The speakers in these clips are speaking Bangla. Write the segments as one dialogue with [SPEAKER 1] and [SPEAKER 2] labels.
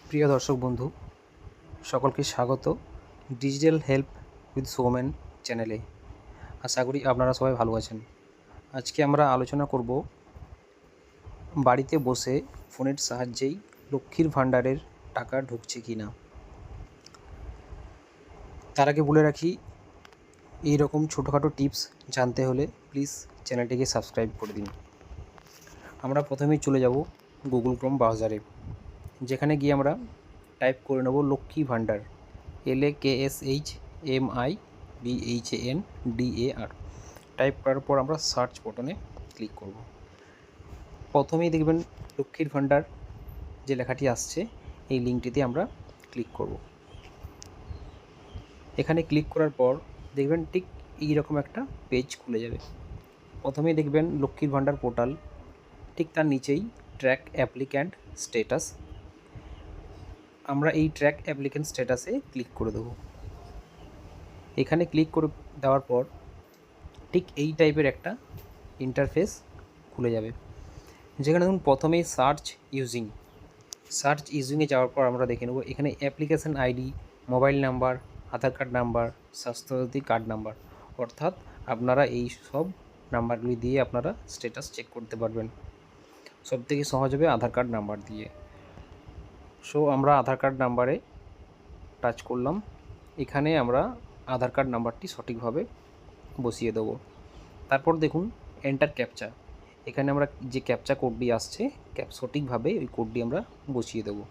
[SPEAKER 1] প্রিয় দর্শক বন্ধু, সকলকে স্বাগত ডিজিটাল হেল্প উইথ সোমেন চ্যানেলে। আশা করি আপনারা সবাই ভালো আছেন। আজকে আমরা আলোচনা করব বাড়িতে বসে ফোনের সাহায্যেই লক্ষ্মীর ভাণ্ডারের টাকা ঢুকছে কি না। তার আগে বলে রাখি, এই রকম ছোটোখাটো টিপস জানতে হলে প্লিজ চ্যানেলটিকে সাবস্ক্রাইব করে দিন। আমরা প্রথমেই চলে যাব গুগল ক্রোম ব্রাউজারে, যেখানে গিয়ে আমরা টাইপ করে নেব লক্ষ্মী ভাণ্ডার, LAKSHMIBHANDAR। টাইপ করার পর আমরা সার্চ বটনে ক্লিক করব। প্রথমেই দেখবেন লক্ষ্মীর ভাণ্ডার যে লেখাটি আসছে, এই লিঙ্কটিতে আমরা ক্লিক করব। এখানে ক্লিক করার পর দেখবেন ঠিক এইরকম একটা পেজ খুলে যাবে। প্রথমেই দেখবেন লক্ষ্মীর ভাণ্ডার পোর্টাল, ঠিক তার নিচেই ট্র্যাক অ্যাপ্লিক্যান্ট স্ট্যাটাস। আমরা এই ট্র্যাক অ্যাপ্লিক্যান্ট স্ট্যাটাসে ক্লিক করে দেবো। এখানে ক্লিক করে দেওয়ার পর ঠিক এই টাইপের একটা ইন্টারফেস খুলে যাবে, যেখানে ধরুন প্রথমেই সার্চ ইউজিংয়ে যাওয়ার পর আমরা দেখে নেব এখানে application ID, mobile number, Aadhaar card number, Swasthya Sathi card number, অর্থাৎ আপনারা এই সব নাম্বারগুলি দিয়ে আপনারা স্ট্যাটাস চেক করতে পারবেন। সবথেকে সহজ হবে আধার কার্ড নাম্বার দিয়ে। সো আমরা আধার কার্ড নাম্বারে টাচ করলাম। এখানে আমরা আধার কার্ড নাম্বারটি সঠিকভাবে বসিয়ে দেবো। তারপর দেখুন এন্টার ক্যাপচা, এখানে আমরা যে ক্যাপচা কোডটি আসছে সঠিকভাবে ওই কোডটি আমরা বসিয়ে দেবো।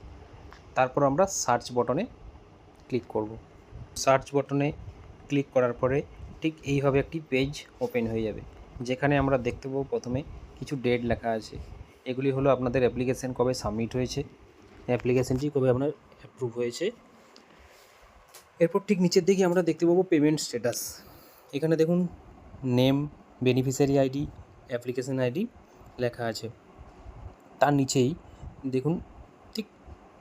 [SPEAKER 1] তারপর আমরা সার্চ বটনে ক্লিক করব। সার্চ বটনে ক্লিক করার পরে ঠিক এইভাবে একটি পেজ ওপেন হয়ে যাবে, যেখানে আমরা দেখতে পাবো প্রথমে কিছু ডেট লেখা আছে। এগুলি হলো আপনাদের অ্যাপ্লিকেশান কবে সাবমিট হয়েছে, অ্যাপ্লিকেশানটি কবে আপনার অ্যাপ্রুভ হয়েছে। এরপর ঠিক নিচের দিকে আমরা দেখতে পাবো পেমেন্ট স্ট্যাটাস। এখানে দেখুন name, beneficiary ID, application ID লেখা আছে। তার নিচেই দেখুন ঠিক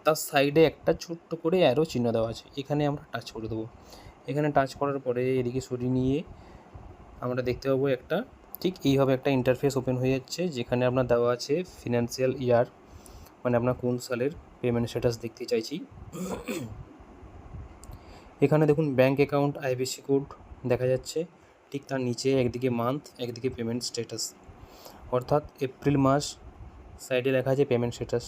[SPEAKER 1] তার সাইডে একটা ছোট্ট করে অ্যারো চিহ্ন দেওয়া আছে, এখানে আমরা টাচ করে দেবো। এখানে টাচ করার পরে এদিকে সরিয়ে নিয়ে আমরা দেখতে পাবো একটা ঠিক এইভাবে একটা ইন্টারফেস ওপেন হয়ে যাচ্ছে, যেখানে আপনার দেওয়া আছে ফিনান্সিয়াল ইয়ার, মানে আপনার কোন সালের পেমেন্ট স্ট্যাটাস দেখতে চাইছি। এখানে দেখুন ব্যাঙ্ক অ্যাকাউন্ট, আইএফএসসি কোড দেখা যাচ্ছে। ঠিক তার নিচে একদিকে মান্থ, একদিকে পেমেন্ট স্ট্যাটাস, অর্থাৎ এপ্রিল মাস সাইডে লেখা আছে পেমেন্ট স্ট্যাটাস,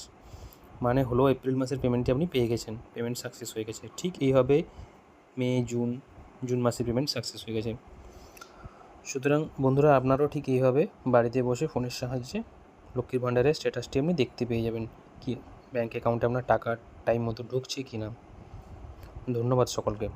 [SPEAKER 1] মানে হলো এপ্রিল মাসের পেমেন্টটি আপনি পেয়ে গেছেন, পেমেন্ট সাকসেস হয়ে গেছে। ঠিক এইভাবে মে, জুন মাসের পেমেন্ট সাকসেস হয়ে গেছে। সুতরাং বন্ধুরা, আপনারাও ঠিক এইভাবে বাড়িতে বসে ফোনের সাহায্যে লক্ষ্মীর ভাণ্ডারের স্ট্যাটাসটি আপনি দেখতে পেয়ে যাবেন, কি ব্যাঙ্ক অ্যাকাউন্টে আপনার টাকা টাইম মতো ঢুকছে কি না। ধন্যবাদ সকলকে।